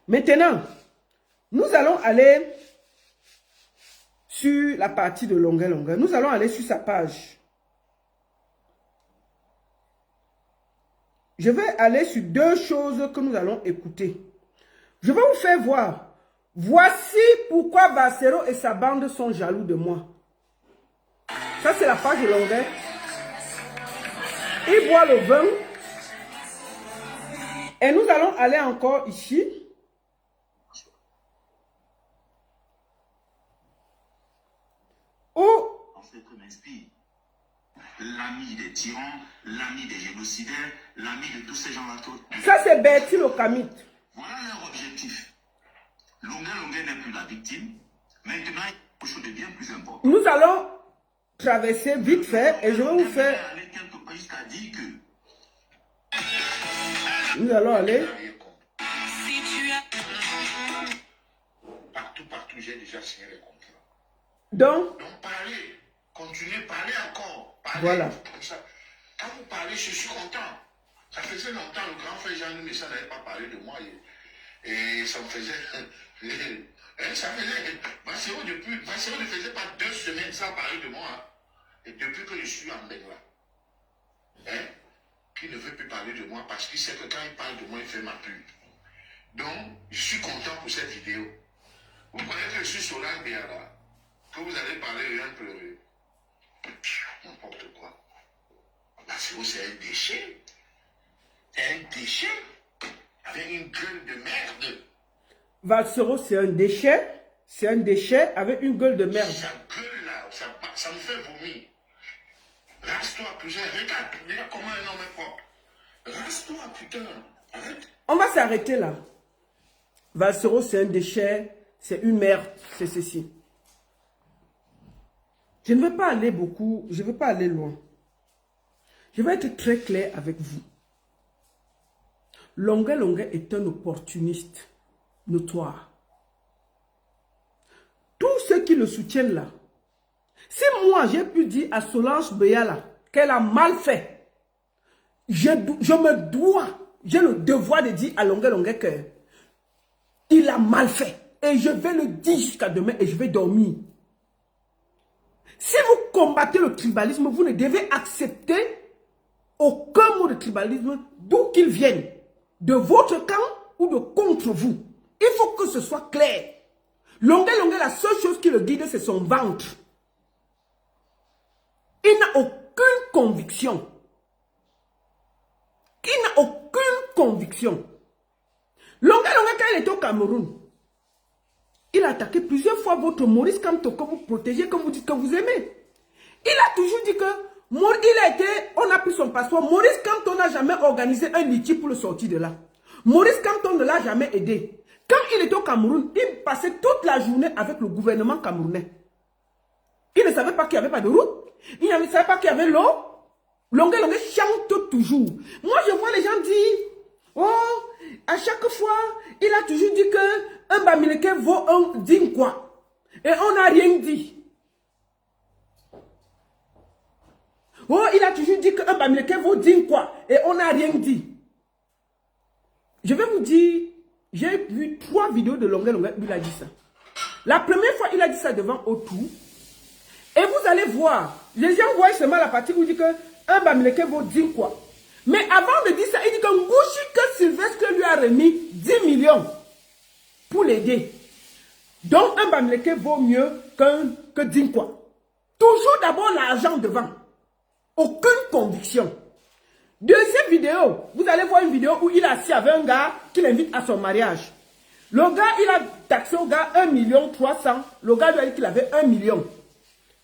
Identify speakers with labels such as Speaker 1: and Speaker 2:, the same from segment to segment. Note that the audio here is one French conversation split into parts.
Speaker 1: Maintenant, nous allons aller sur la partie de longueur. Nous allons aller sur sa page. Je vais aller sur deux choses que nous allons écouter. Je vais vous faire voir. Voici pourquoi Valsero et sa bande sont jaloux de moi. Ça, c'est la page de longueur. Il boit le vin. Et nous allons aller encore ici. Où
Speaker 2: l'ami des tyrans, l'ami des génocidaires, l'ami de tous ces gens-là.
Speaker 1: Ça, c'est Bertil Okamit.
Speaker 2: Voilà leur objectif. Longueur n'est plus la victime. Maintenant, il y a quelque chose de bien plus important.
Speaker 1: Nous allons traverser vite fait et je vais vous faire... Nous allons aller...
Speaker 2: Partout, j'ai déjà signé les contrats.
Speaker 1: Donc
Speaker 2: parlez, continuez, parlez encore. Parlez,
Speaker 1: voilà.
Speaker 2: Comme ça. Quand vous parlez, je suis content. Ça faisait longtemps, le grand frère Jean-Louis Messa n'avait pas parlé de moi. Et ça me faisait... ça faisait... Valsero ne faisait pas 2 semaines sans parler de moi. Et depuis que je suis en Bengla, il ne veut plus parler de moi parce qu'il sait que quand il parle de moi, il fait ma pub. Donc, je suis content pour cette vidéo. Vous croyez que je suis Solange Béara, que vous allez parler rien pleurer. N'importe quoi. Valsero, c'est un déchet. Un déchet avec une gueule de merde.
Speaker 1: Valsero, c'est un déchet. C'est un déchet avec une gueule de merde.
Speaker 2: Sa gueule là, ça me fait vomir. Rase-toi, putain. Regarde comment un homme est propre. Rase-toi, putain. Arrête.
Speaker 1: On va s'arrêter là. Valsero, c'est un déchet. C'est une merde. C'est ceci. Je ne veux pas aller beaucoup. Je ne veux pas aller loin. Je vais être très clair avec vous. Longueur est un opportuniste notoire. Tous ceux qui le soutiennent là, si moi j'ai pu dire à Solange Béala qu'elle a mal fait, je me dois, j'ai le devoir de dire à Longueur qu'il a mal fait. Et je vais le dire jusqu'à demain et je vais dormir. Si vous combattez le tribalisme, vous ne devez accepter aucun mot de tribalisme d'où qu'il vienne. De votre camp ou de contre vous. Il faut que ce soit clair. Longueur, la seule chose qui le guide, c'est son ventre. Il n'a aucune conviction. Il n'a aucune conviction. Longueur, quand il était au Cameroun, il a attaqué plusieurs fois votre Maurice Kamto que vous protégez, que vous dites que vous aimez. Il a toujours dit que on a pris son passeport. Maurice Kamto n'a jamais organisé un litige pour le sortir de là. Maurice Kamto ne l'a jamais aidé. Quand il était au Cameroun, il passait toute la journée avec le gouvernement camerounais. Il ne savait pas qu'il n'y avait pas de route. Il ne savait pas qu'il y avait l'eau. Longueur chante toujours. Moi, je vois les gens dire, oh, à chaque fois, il a toujours dit que un Bamileke vaut un Dinkwa. Et on n'a rien dit. Oh, il a toujours dit qu'un Bamileke vaut Dinkwa. Et on n'a rien dit. Je vais vous dire, j'ai vu 3 vidéos de Longueur où il a dit ça. La première fois, il a dit ça devant Otou. Et vous allez voir, les gens voient seulement la partie où il dit qu'un Bamileke vaut Dinkwa. Mais avant de dire ça, il dit que Ngouchi, que Sylvestre lui a remis 10 millions pour l'aider. Donc un Bamileke vaut mieux que Dinkwa. Toujours d'abord l'argent devant. Aucune conviction. Deuxième vidéo, vous allez voir une vidéo où il est assis avec un gars qui l'invite à son mariage. Le gars, il a taxé au gars 1 300 000. Le gars lui a dit qu'il avait 1 million.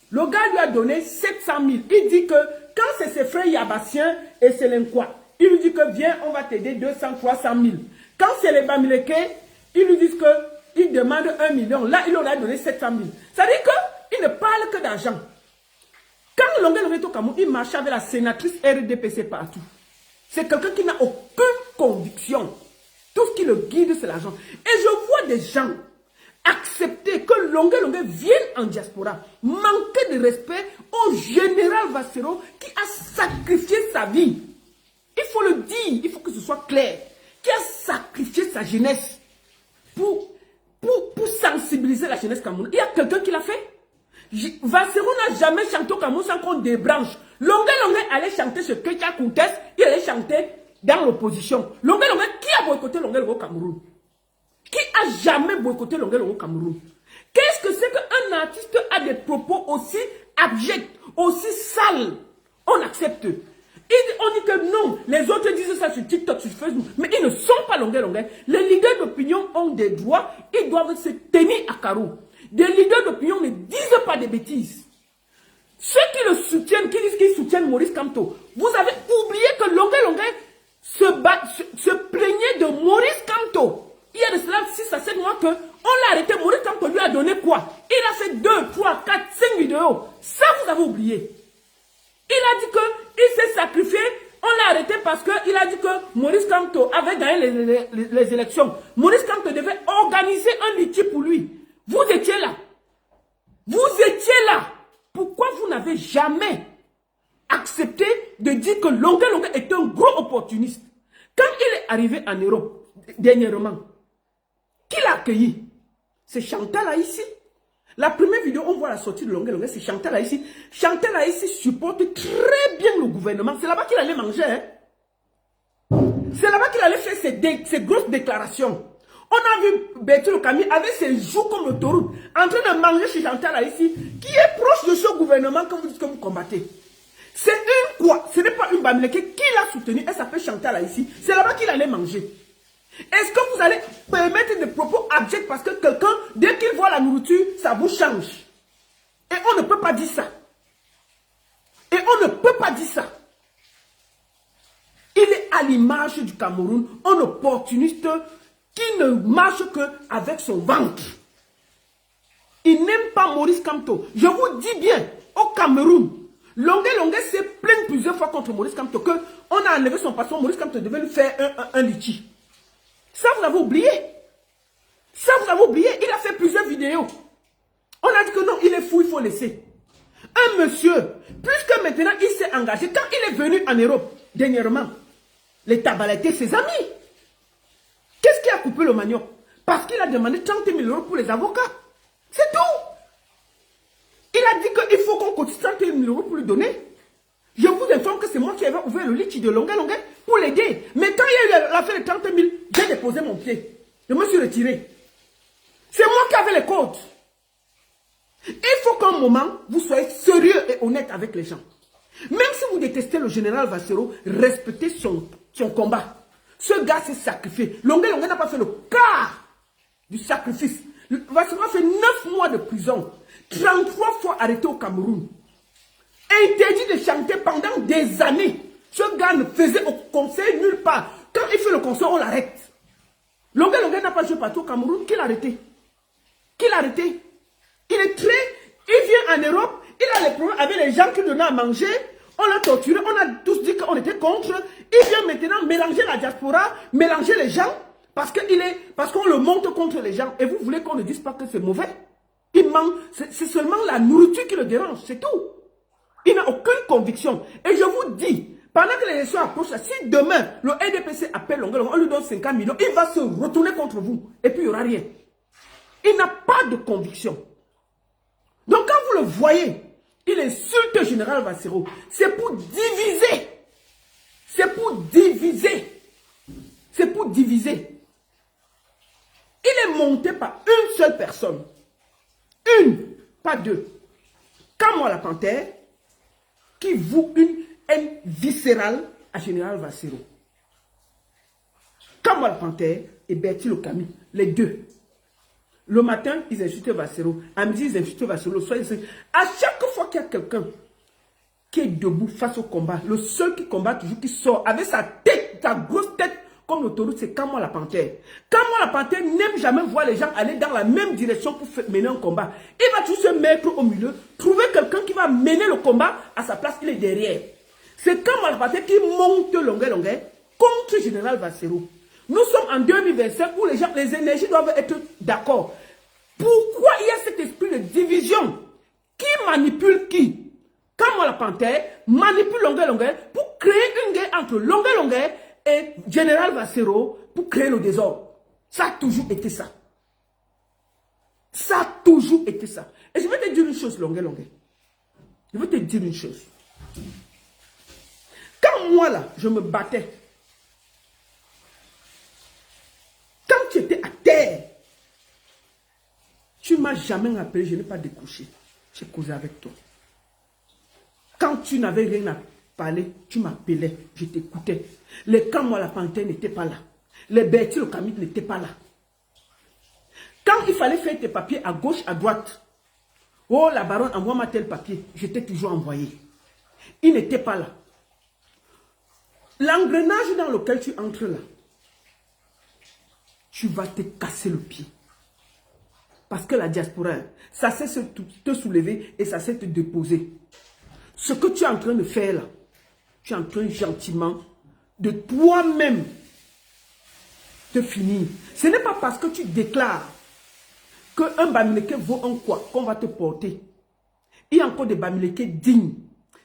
Speaker 1: Le gars lui a donné 700 000. Il dit que quand c'est ses frères Yabassiens et c'est l'Inquois, il lui dit que viens, on va t'aider 200 300 000. Quand c'est les Bamileke, ils lui disent qu'il demande 1 million. Là, il leur a donné 700 000. Ça veut dire qu'il ne parle que d'argent. Quand Longueur est au Cameroun, il marchait avec la sénatrice RDPC partout. C'est quelqu'un qui n'a aucune conviction. Tout ce qui le guide, c'est l'argent. Et je vois des gens accepter que Longueur vienne en diaspora, manquer de respect au général Valsero qui a sacrifié sa vie. Il faut le dire, il faut que ce soit clair. Qui a sacrifié sa jeunesse pour sensibiliser la jeunesse camerounaise. Il y a quelqu'un qui l'a fait. Vassero n'a jamais chanté au Cameroun sans qu'on débranche. Longue allait chanter ce que Ketia Koutes, il allait chanter dans l'opposition. Longue, qui a boycotté Longue au Cameroun? Qui a jamais boycotté Longue au Cameroun? Qu'est-ce que c'est qu'un artiste a des propos aussi abjects, aussi sales? On accepte. On dit que non, les autres disent ça sur TikTok, sur Facebook, mais ils ne sont pas Longue. Les leaders d'opinion ont des droits, ils doivent se tenir à carreau. Des leaders d'opinion ne disent pas des bêtises. Ceux qui le soutiennent, qui disent qu'ils soutiennent Maurice Kamto, vous avez oublié que Longue se plaignait de Maurice Kamto. Il y a de cela 6 à 7 mois qu'on l'a arrêté. Maurice Kamto lui a donné quoi? Il a fait 2, 3, 4, 5 vidéos. Ça, vous avez oublié. Il a dit qu'il s'est sacrifié. On l'a arrêté parce qu'il a dit que Maurice Kamto avait gagné les élections. Maurice Kamto devait organiser un litige pour lui. Vous étiez là. Vous étiez là. Pourquoi vous n'avez jamais accepté de dire que Longue est un gros opportuniste? Quand il est arrivé en Europe, dernièrement, qui l'a accueilli? C'est Chantal Haïssi. La première vidéo, on voit la sortie de Longue, c'est Chantal Haïssi. Chantal Haïssi supporte très bien le gouvernement. C'est là-bas qu'il allait manger. Hein? C'est là-bas qu'il allait faire ses grosses déclarations. On a vu Bertie Locami avec ses joues comme l'autoroute, en train de manger chez Chantal Haïssi, qui est proche de ce gouvernement que vous dites que vous combattez. C'est une quoi? Ce n'est pas une Bamileke qui l'a soutenu, elle s'appelle Chantal Haïssi. C'est là-bas qu'il allait manger. Est-ce que vous allez permettre des propos abjects parce que quelqu'un, dès qu'il voit la nourriture, ça vous change? Et on ne peut pas dire ça. Et on ne peut pas dire ça. Il est à l'image du Cameroun, un opportuniste qui ne marche qu'avec son ventre. Il n'aime pas Maurice Kamto. Je vous dis bien, au Cameroun, Longue s'est plaint plusieurs fois contre Maurice Kamto, qu'on a enlevé son passeport, Maurice Kamto devait lui faire un litige. Ça, vous avez oublié. Ça, vous avez oublié. Il a fait plusieurs vidéos. On a dit que non, il est fou, il faut laisser. Un monsieur, puisque maintenant il s'est engagé, quand il est venu en Europe, dernièrement, les tabaletés, ses amis. Qu'est-ce qui a coupé le manioc? Parce qu'il a demandé 30 000 € pour les avocats. C'est tout. Il a dit qu'il faut qu'on cotise 30 000 € pour lui donner. Je vous informe que c'est moi qui avais ouvert le litige de Longue pour l'aider. Mais quand il y a eu l'affaire de 30 000, j'ai déposé mon pied. Je me suis retiré. C'est moi qui avais les codes. Il faut qu'à un moment, vous soyez sérieux et honnête avec les gens. Même si vous détestez le général Vassero, respectez son combat. Ce gars s'est sacrifié. Longue n'a pas fait le quart du sacrifice. Vassero a fait 9 mois de prison. 33 fois arrêté au Cameroun. Interdit de chanter pendant des années. Ce gars ne faisait au conseil nulle part. Quand il fait le concert, on l'arrête. Longue n'a pas joué partout au Cameroun. Qui l'a arrêté? Qui l'a arrêté? Il est très... Il vient en Europe, il a les problèmes avec les gens qui donnaient à manger. On l'a torturé, on a tous dit qu'on était contre. Il vient maintenant mélanger la diaspora, mélanger les gens, parce qu'on le monte contre les gens. Et vous voulez qu'on ne dise pas que c'est mauvais? Il manque, c'est seulement la nourriture qui le dérange, c'est tout. Il n'a aucune conviction. Et je vous dis, pendant que les élections approchent, si demain le NDPC appelle Longue, on lui donne 50 millions, il va se retourner contre vous. Et puis il n'y aura rien. Il n'a pas de conviction. Donc quand vous le voyez, il insulte le général Vassero. C'est pour diviser. C'est pour diviser. C'est pour diviser. Il est monté par une seule personne. Une, pas deux. Kamwa la Panthère, qui voue une haine viscérale à général Vassero. Kamwa la Panthère et Bertie Locami, les deux. Le matin, ils insultent Vassero. À midi, ils insultent Vassero. Le soir, ils insultent. À chaque fois qu'il y a quelqu'un qui est debout face au combat, le seul qui combat toujours, qui sort avec sa tête, sa grosse tête, comme l'autoroute, c'est Kamwa la Panthère. Kamwa la Panthère n'aime jamais voir les gens aller dans la même direction pour mener un combat. Il va toujours se mettre au milieu, trouver quelqu'un qui va mener le combat à sa place, il est derrière. C'est Kamwa la Panthère qui monte Longue contre le général Vassero. Nous sommes en 2025 où les énergies doivent être d'accord. Pourquoi il y a cet esprit de division? Qui manipule qui? Kamwa la Panthère manipule Longue pour créer une guerre entre Longue et général Vassero pour créer le désordre. Ça a toujours été ça. Ça a toujours été ça. Et je vais te dire une chose, Longuet. Je vais te dire une chose. Quand moi, là, je me battais, quand tu étais à terre, tu ne m'as jamais appelé, je n'ai pas décroché. J'ai causé avec toi. Quand tu n'avais rien à parler, tu m'appelais, je t'écoutais. Les camps, moi, la panthère n'était pas là. Les Bertie, le Camille n'étaient pas là. Quand il fallait faire tes papiers à gauche, à droite, oh, la baronne, envoie-moi tel papier, je t'ai toujours envoyé. Il n'était pas là. L'engrenage dans lequel tu entres là, tu vas te casser le pied. Parce que la diaspora, ça sait te soulever et ça sait te déposer. Ce que tu es en train de faire là, tu es en train gentiment de toi-même te finir. Ce n'est pas parce que tu déclares qu'un Bamileke vaut un quoi qu'on va te porter. Il y a encore des Bamileke dignes,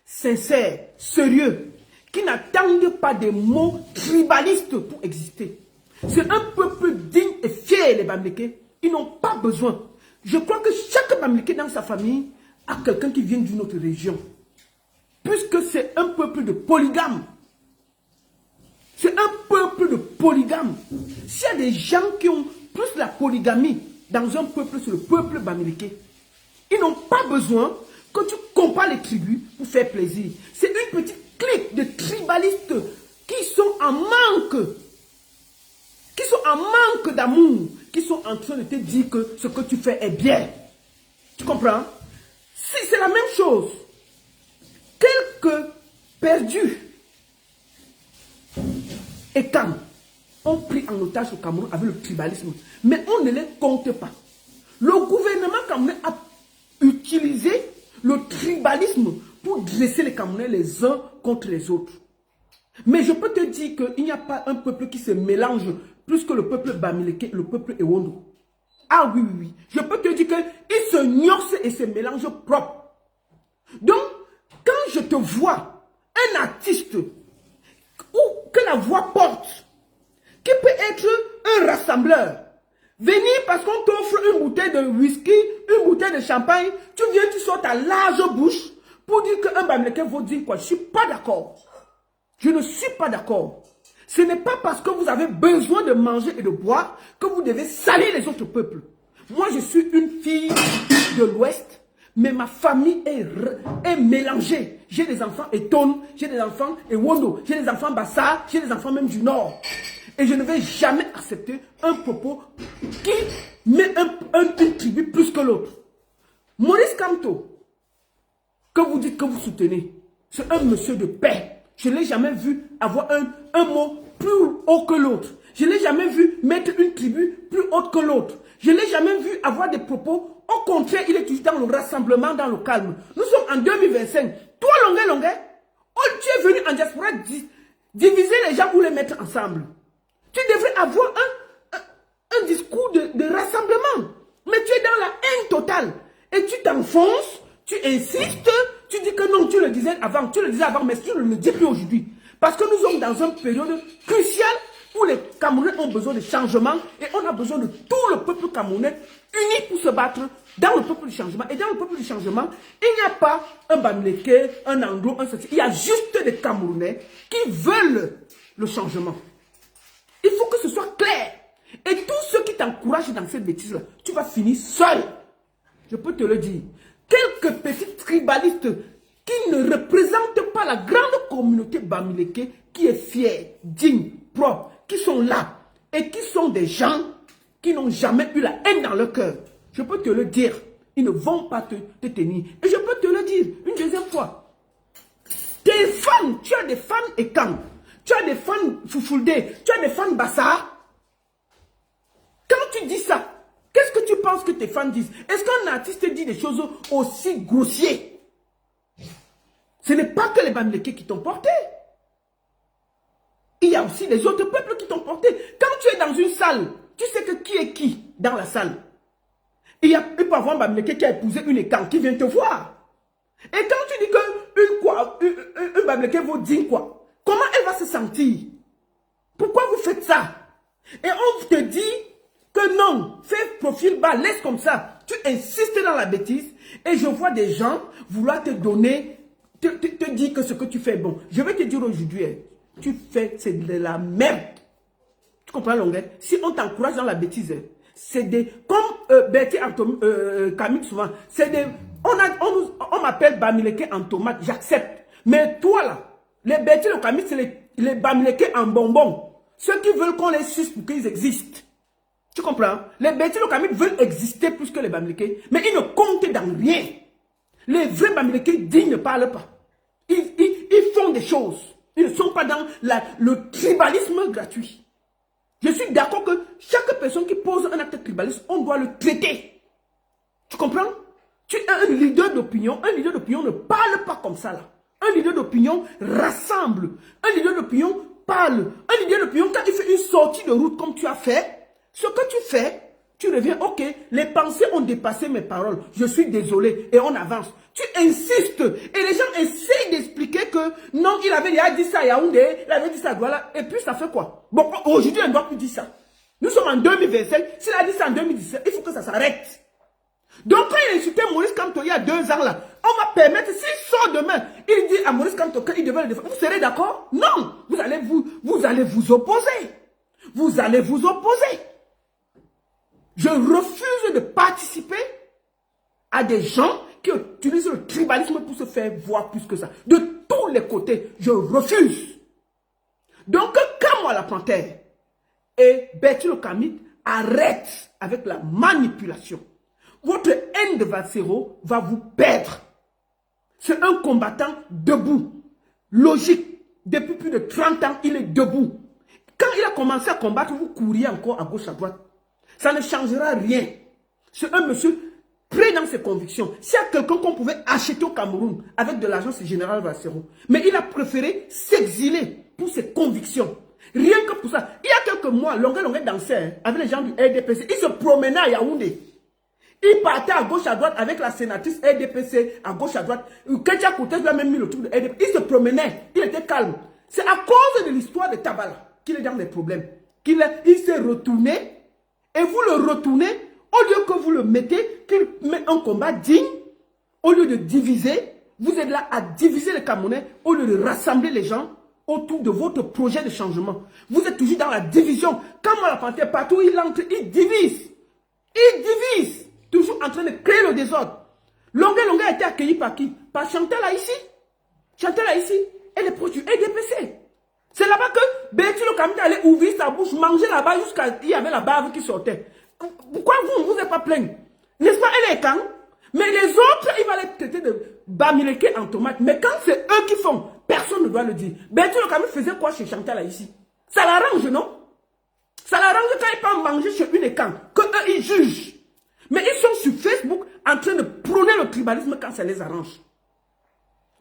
Speaker 1: sincères, sérieux, qui n'attendent pas des mots tribalistes pour exister. C'est un peuple digne et fier, les Bamileke. Ils n'ont pas besoin. Je crois que chaque Bamileke dans sa famille a quelqu'un qui vient d'une autre région. Puisque c'est un peuple de polygames. C'est un peuple de polygames. S'il y a des gens qui ont plus la polygamie dans un peuple, c'est le peuple Bamileke. Ils n'ont pas besoin que tu compares les tribus pour faire plaisir. C'est une petite clique de tribalistes qui sont en manque. Qui sont en manque d'amour. Qui sont en train de te dire que ce que tu fais est bien. Tu comprends? Si c'est la même chose. Quelques perdus et quand on pris en otage au Cameroun avec le tribalisme, mais on ne les compte pas. Le gouvernement camerounais a utilisé le tribalisme pour dresser les Camerounais les uns contre les autres. Mais je peux te dire qu'il n'y a pas un peuple qui se mélange plus que le peuple Bamileke, le peuple Ewondo. Ah oui, oui, oui. Je peux te dire qu'ils se nuancent et se mélangent propres. Donc, quand je te vois, un artiste, ou que la voix porte, qui peut être un rassembleur, venir parce qu'on t'offre une bouteille de whisky, une bouteille de champagne, tu viens, tu sors ta large bouche pour dire qu'un Bamileke vaut dire quoi? Je ne suis pas d'accord. Je ne suis pas d'accord. Ce n'est pas parce que vous avez besoin de manger et de boire que vous devez salir les autres peuples. Moi, je suis une fille de l'Ouest, mais ma famille est mélangée. J'ai des enfants Eton, j'ai des enfants Ewondo, j'ai des enfants Bassa, j'ai des enfants même du Nord. Et je ne vais jamais accepter un propos qui met une tribu plus que l'autre. Maurice Kamto, que vous dites que vous soutenez, c'est un monsieur de paix. Je ne l'ai jamais vu avoir un mot plus haut que l'autre. Je ne l'ai jamais vu mettre une tribu plus haute que l'autre. Je ne l'ai jamais vu avoir des propos. Au contraire, il est toujours dans le rassemblement, dans le calme. Nous sommes en 2025. Toi, Longuet, oh, tu es venu en diaspora diviser les gens pour les mettre ensemble. Tu devrais avoir un discours de rassemblement. Mais tu es dans la haine totale. Et tu t'enfonces, tu insistes, tu dis que non, tu le disais avant, mais tu ne le dis plus aujourd'hui. Parce que nous sommes dans une période cruciale où les Camerounais ont besoin de changement et on a besoin de tout le peuple camerounais uni pour se battre dans le peuple du changement. Et dans le peuple du changement, il n'y a pas un Bamileke, un Anglo, un ceci. Il y a juste des Camerounais qui veulent le changement. Il faut que ce soit clair. Et tous ceux qui t'encouragent dans cette bêtise-là, tu vas finir seul. Je peux te le dire. Quelques petits tribalistes qui ne représentent pas la grande communauté Bamileke qui est fière, digne, propre, qui sont là et qui sont des gens qui n'ont jamais eu la haine dans leur cœur. Je peux te le dire. Ils ne vont pas te tenir. Et je peux te le dire une deuxième fois. Tes fans, tu as des fans Ekam, tu as des fans Foufoulde, tu as des fans Bassa. Quand tu dis ça, qu'est-ce que tu penses que tes fans disent? Est-ce qu'un artiste dit des choses aussi grossières? Ce n'est pas que les Bamileke qui t'ont porté. Il y a aussi les autres peuples qui t'ont porté. Quand tu es dans une salle, tu sais que qui est qui dans la salle. Il peut avoir un Bamileke qui a épousé une Ekam qui vient te voir. Et quand tu dis que une Bamileke vaut dire quoi, comment elle va se sentir? Pourquoi vous faites ça? Et on te dit que non, fais profil bas, laisse comme ça. Tu insistes dans la bêtise et je vois des gens vouloir te donner, te dire que ce que tu fais est bon. Je vais te dire aujourd'hui, tu fais, c'est de la merde. Tu comprends, Longuet? Si on t'encourage dans la bêtise, c'est des, comme Betty Camille souvent, c'est des, on m'appelle Bamileke en tomate, j'accepte. Mais toi là, les Betty le Camille, c'est les Bamileke en bonbons. Ceux qui veulent qu'on les suce pour qu'ils existent. Tu comprends? Les Betty le Camille veulent exister plus que les Bamileke, mais ils ne comptent dans rien. Les vrais Bamileke dignes ne parlent pas. Ils font des choses. Ils ne sont pas dans le tribalisme gratuit. Je suis d'accord que chaque personne qui pose un acte tribaliste, on doit le traiter. Tu comprends? Tu es un leader d'opinion. Un leader d'opinion ne parle pas comme ça là. Un leader d'opinion rassemble. Un leader d'opinion parle. Un leader d'opinion, quand il fait une sortie de route comme tu as fait, ce que tu fais, tu reviens, ok, les pensées ont dépassé mes paroles. Je suis désolé et on avance. Tu insistes et les gens essayent d'expliquer que non, il avait déjà dit ça à Yaoundé, il avait dit ça à Douala, et puis ça fait quoi? Bon, aujourd'hui, on ne doit plus dire ça. Nous sommes en 2025, s'il a dit ça en 2017, il faut que ça s'arrête. Donc quand il insultait Maurice Kamto il y a 2 ans là, on va permettre, s'il sort demain, il dit à Maurice Kamto qu'il devait le défendre, vous serez d'accord? Non, vous allez vous opposer. Vous allez vous opposer. Je refuse de participer à des gens qui utilisent le tribalisme pour se faire voir plus que ça. De tous les côtés, je refuse. Donc, quand moi, la panthère et Betty le Camille arrête avec la manipulation, votre haine de Valsero va vous perdre. C'est un combattant debout, logique. Depuis plus de 30 ans, il est debout. Quand il a commencé à combattre, vous couriez encore à gauche, à droite. Ça ne changera rien. C'est un monsieur prêt dans ses convictions. S'il y a quelqu'un qu'on pouvait acheter au Cameroun avec de l'argent, c'est Général Valsero. Mais il a préféré s'exiler pour ses convictions. Rien que pour ça. Il y a quelques mois, Longuet dansait avec les gens du RDPC. Il se promenait à Yaoundé. Il partait à gauche, à droite avec la sénatrice RDPC, à gauche, à droite. Ketia Koutès lui a même mis le truc de RDPC. Il se promenait. Il était calme. C'est à cause de l'histoire de Tabala qu'il est dans des problèmes. Il s'est retourné. Et vous le retournez, au lieu que vous le mettez, qu'il met un combat digne, au lieu de diviser, vous êtes là à diviser les Camerounais, au lieu de rassembler les gens autour de votre projet de changement. Vous êtes toujours dans la division. Quand moi la panthère, partout il entre, il divise. Il divise. Toujours en train de créer le désordre. Longuet a été accueilli par qui? Par Chantal Haïssi. Chantal Haïssi, elle est proche du EDPC. C'est là-bas que Betty le Camille allait ouvrir sa bouche, manger là-bas jusqu'à il y avait la bave qui sortait. Pourquoi vous n'êtes pas plein? N'est-ce pas, elle est quand? Mais les autres, il va les traiter de Bamileke en tomate. Mais quand c'est eux qui font, personne ne doit le dire. Betty le Camille faisait quoi chez Chantal ici? Ça l'arrange, non? Ça l'arrange quand il peut manger chez une écran, que eux ils jugent. Mais ils sont sur Facebook en train de prôner le tribalisme quand ça les arrange.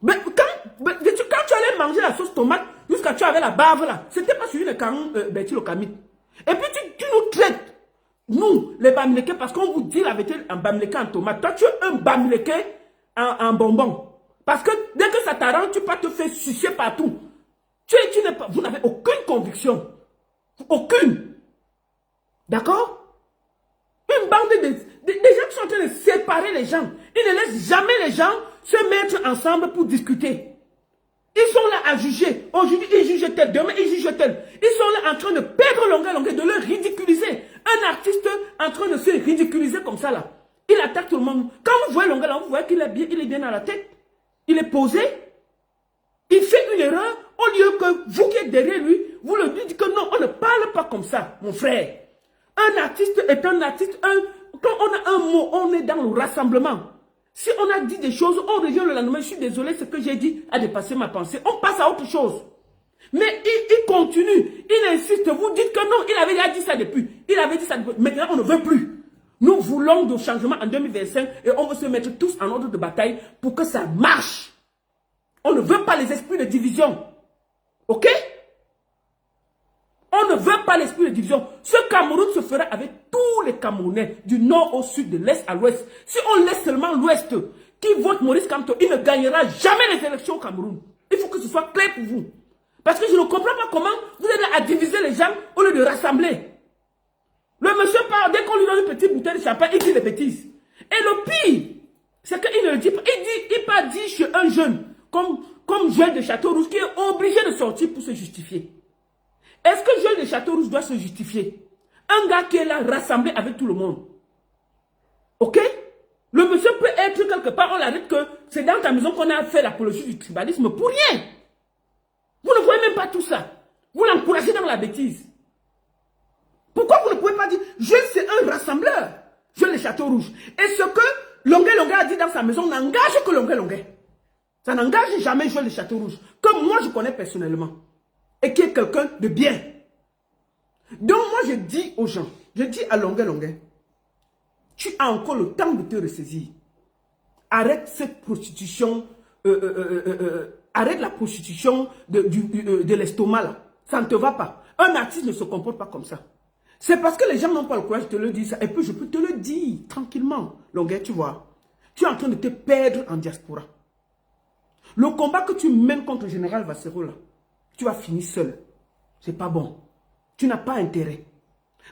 Speaker 1: Mais quand tu allais manger la sauce tomate, jusqu'à tu avais la bave là, c'était pas sur une écran Betty le Camille. Et puis tu nous traites, nous, les Bamileke, parce qu'on vous dit la vérité en Bamileke en tomate. Toi, tu es un Bamileke en bonbon. Parce que dès que ça t'arrange, tu peux te faire sucer partout. Vous n'avez aucune conviction. Aucune. D'accord? Une bande de gens qui sont en train de séparer les gens. Ils ne laissent jamais les gens se mettre ensemble pour discuter. Ils sont là à juger. Aujourd'hui, ils jugent tel. Demain, ils jugent tel. Ils sont là en train de perdre longueur, de le ridiculiser. Un artiste en train de se ridiculiser comme ça, là. Il attaque tout le monde. Quand vous voyez longueur, vous voyez qu'il est bien à la tête. Il est posé. Il fait une erreur. Au lieu que vous qui êtes derrière lui, vous le dites que non, on ne parle pas comme ça, mon frère. Un artiste est un artiste. Quand on a un mot, on est dans le rassemblement. Si on a dit des choses, on revient le lendemain, je suis désolé, ce que j'ai dit a dépassé ma pensée. On passe à autre chose. Mais il continue, il insiste, vous dites que non, il avait déjà dit ça depuis. Il avait dit ça depuis. Maintenant, on ne veut plus. Nous voulons du changement en 2025 et on veut se mettre tous en ordre de bataille pour que ça marche. On ne veut pas les esprits de division. Ok? On ne veut pas l'esprit de division. Ce Cameroun se fera avec tous les Camerounais, du nord au sud, de l'est à l'ouest. Si on laisse seulement l'ouest, qui vote Maurice Kamto, il ne gagnera jamais les élections au Cameroun. Il faut que ce soit clair pour vous. Parce que je ne comprends pas comment vous êtes là à diviser les gens au lieu de rassembler. Le monsieur part, dès qu'on lui donne une petite bouteille de champagne, il dit des bêtises. Et le pire, c'est qu'il ne le dit pas. Il part dire chez un jeune, comme Joël de Château-Rouge, qui est obligé de sortir pour se justifier. Est-ce que Joël de Château-Rouge doit se justifier? Un gars qui est là, rassemblé avec tout le monde. Ok? Le monsieur peut être quelque part, on l'arrête que c'est dans ta maison qu'on a fait l'apologie du tribalisme pour rien. Vous ne voyez même pas tout ça. Vous l'encouragez dans la bêtise. Pourquoi vous ne pouvez pas dire, je c'est un rassembleur, je le Château Rouge. Et ce que Longuet a dit dans sa maison n'engage que Longuet. Ça n'engage jamais je le Château Rouge, que moi je connais personnellement. Et qui est quelqu'un de bien. Donc moi je dis aux gens, je dis à Longuet, tu as encore le temps de te ressaisir. Arrête cette prostitution, arrête la prostitution de l'estomac là. Ça ne te va pas. Un artiste ne se comporte pas comme ça. C'est parce que les gens n'ont pas le courage de te le dire ça. Et puis je peux te le dire tranquillement. Longuet, tu vois, tu es en train de te perdre en diaspora. Le combat que tu mènes contre le général Vassero là, tu vas finir seul. C'est pas bon. Tu n'as pas intérêt.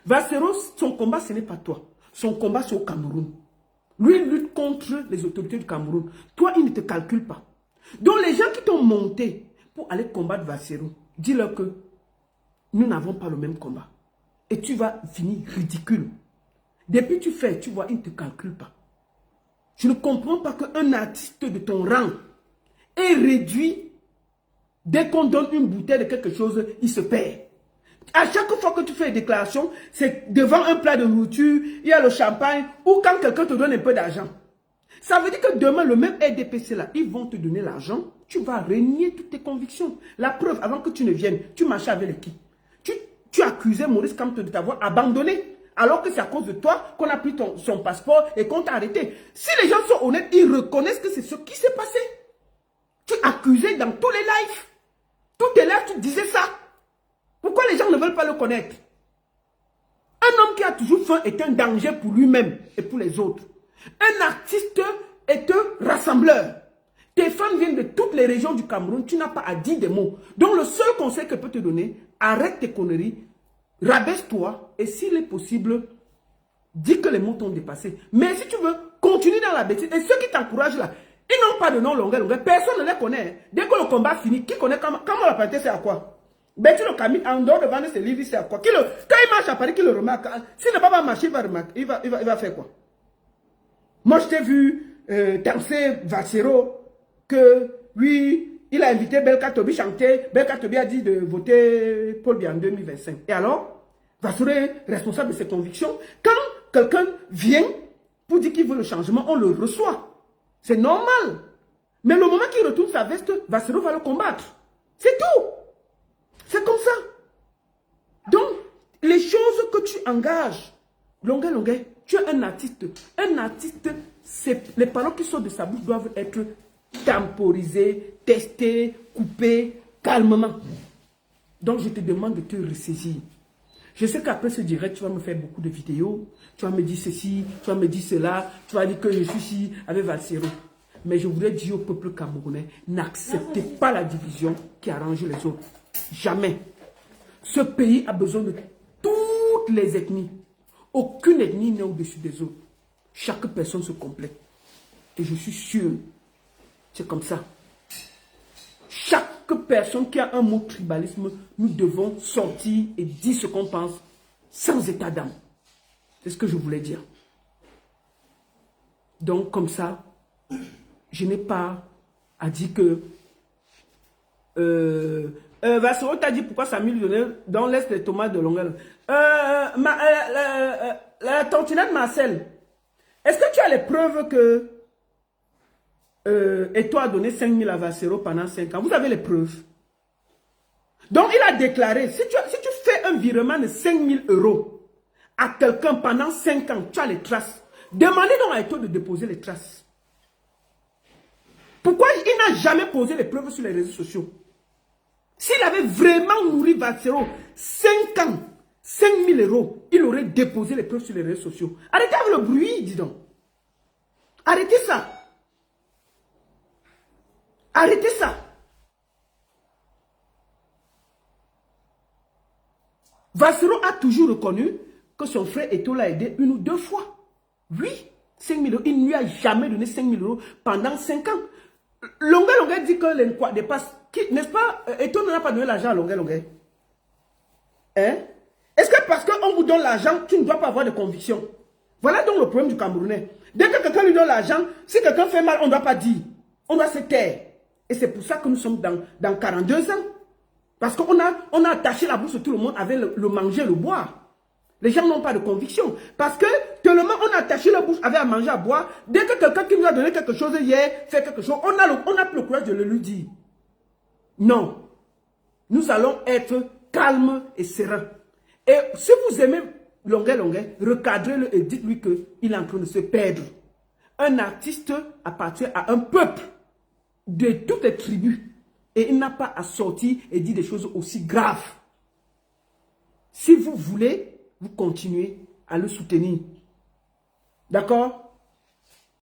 Speaker 1: Vassero, son combat, ce n'est pas toi. Son combat, c'est au Cameroun. Lui, il lutte contre les autorités du Cameroun. Toi, il ne te calcule pas. Donc, les gens qui t'ont monté pour aller combattre Vassero, dis-leur que nous n'avons pas le même combat. Et tu vas finir ridicule. Depuis que tu fais, tu vois, il ne te calcule pas. Je ne comprends pas qu'un artiste de ton rang est réduit. Dès qu'on donne une bouteille de quelque chose, il se perd. À chaque fois que tu fais une déclaration, c'est devant un plat de nourriture, il y a le champagne, ou quand quelqu'un te donne un peu d'argent. Ça veut dire que demain, le même RDPC là, ils vont te donner l'argent, tu vas renier toutes tes convictions. La preuve, avant que tu ne viennes, tu marchais avec l'équipe. Tu accusais Maurice Kamto de t'avoir abandonné, alors que c'est à cause de toi qu'on a pris son passeport et qu'on t'a arrêté. Si les gens sont honnêtes, ils reconnaissent que c'est ce qui s'est passé. Tu accusais dans tous les lives. Tous tes lives, tu disais ça. Pourquoi les gens ne veulent pas le connaître? Un homme qui a toujours faim est un danger pour lui-même et pour les autres. Un artiste est un rassembleur. Tes fans viennent de toutes les régions du Cameroun, tu n'as pas à dire des mots. Donc le seul conseil que je peux te donner, arrête tes conneries, rabaisse-toi et s'il est possible, dis que les mots t'ont dépassé. Mais si tu veux, continue dans la bêtise. Et ceux qui t'encouragent là, ils n'ont pas de nom Longuet. Personne ne les connaît. Dès que le combat finit, qui connaît comment la parité, c'est à quoi? Betty le Camille, en dehors de vendre ses livres, c'est à quoi? Quand il marche à Paris, qui le remarque? S'il ne va pas marcher, il va faire quoi? Moi, je t'ai vu danser Vassero, que lui, il a invité Belka Tobi chanter. Belka Tobi a dit de voter Paul Biya en 2025. Et alors, Vassero est responsable de ses convictions. Quand quelqu'un vient pour dire qu'il veut le changement, on le reçoit. C'est normal. Mais le moment qu'il retourne sa veste, Vassero va le combattre. C'est tout. C'est comme ça. Donc, les choses que tu engages, Longuet, tu es un artiste. Un artiste, les paroles qui sortent de sa bouche doivent être temporisées, testées, coupées, calmement. Donc, je te demande de te ressaisir. Je sais qu'après ce direct, tu vas me faire beaucoup de vidéos. Tu vas me dire ceci, tu vas me dire cela. Tu vas dire que je suis ici avec Vassero. Mais je voudrais dire au peuple camerounais, n'acceptez pas la division qui arrange les autres. Jamais. Ce pays a besoin de toutes les ethnies. Aucune ethnie n'est au-dessus des autres. Chaque personne se complète. Et je suis sûr, c'est comme ça. Chaque personne qui a un mot tribalisme, nous devons sortir et dire ce qu'on pense sans état d'âme. C'est ce que je voulais dire. Donc, comme ça, je n'ai pas à dire que Vassero t'a dit pourquoi Samy lui donnait dans l'Est les tomates de Longuet. La tantinette Marcel, est-ce que tu as les preuves que Eto a donné 5 000 à Vassero pendant 5 ans? Vous avez les preuves. Donc il a déclaré, si tu fais un virement de 5 000 € à quelqu'un pendant 5 ans, tu as les traces. Demandez donc à Eto de déposer les traces. Pourquoi il n'a jamais posé les preuves sur les réseaux sociaux? S'il avait vraiment nourri Vassero 5 ans, 5 000 €, il aurait déposé les preuves sur les réseaux sociaux. Arrêtez avec le bruit, dis donc. Arrêtez ça. Arrêtez ça. Vassero a toujours reconnu que son frère Eto'o l'a aidé 1 ou 2 fois. Oui, 5 000 €. Il ne lui a jamais donné 5 000 € pendant 5 ans. Longa dit que les Nkwa dépassent. N'est-ce pas? Eto'o n'a pas donné l'argent à Longa. Hein? Est-ce que parce qu'on vous donne l'argent, tu ne dois pas avoir de conviction? Voilà donc le problème du Camerounais. Dès que quelqu'un lui donne l'argent, si quelqu'un fait mal, on ne doit pas dire. On doit se taire. Et c'est pour ça que nous sommes dans 42 ans. Parce qu'on a attaché la bouche de tout le monde avec le manger, le boire. Les gens n'ont pas de conviction. Parce que tellement on a attaché la bouche avec à manger, à boire, dès que quelqu'un qui nous a donné quelque chose hier fait quelque chose, on a plus le courage de le lui dire. Non. Nous allons être calmes et sereins. Et si vous aimez Longuet, recadrez-le et dites-lui qu'il est en train de se perdre. Un artiste appartient à un peuple de toutes les tribus. Et il n'a pas à sortir et dire des choses aussi graves. Si vous voulez, vous continuez à le soutenir. D'accord?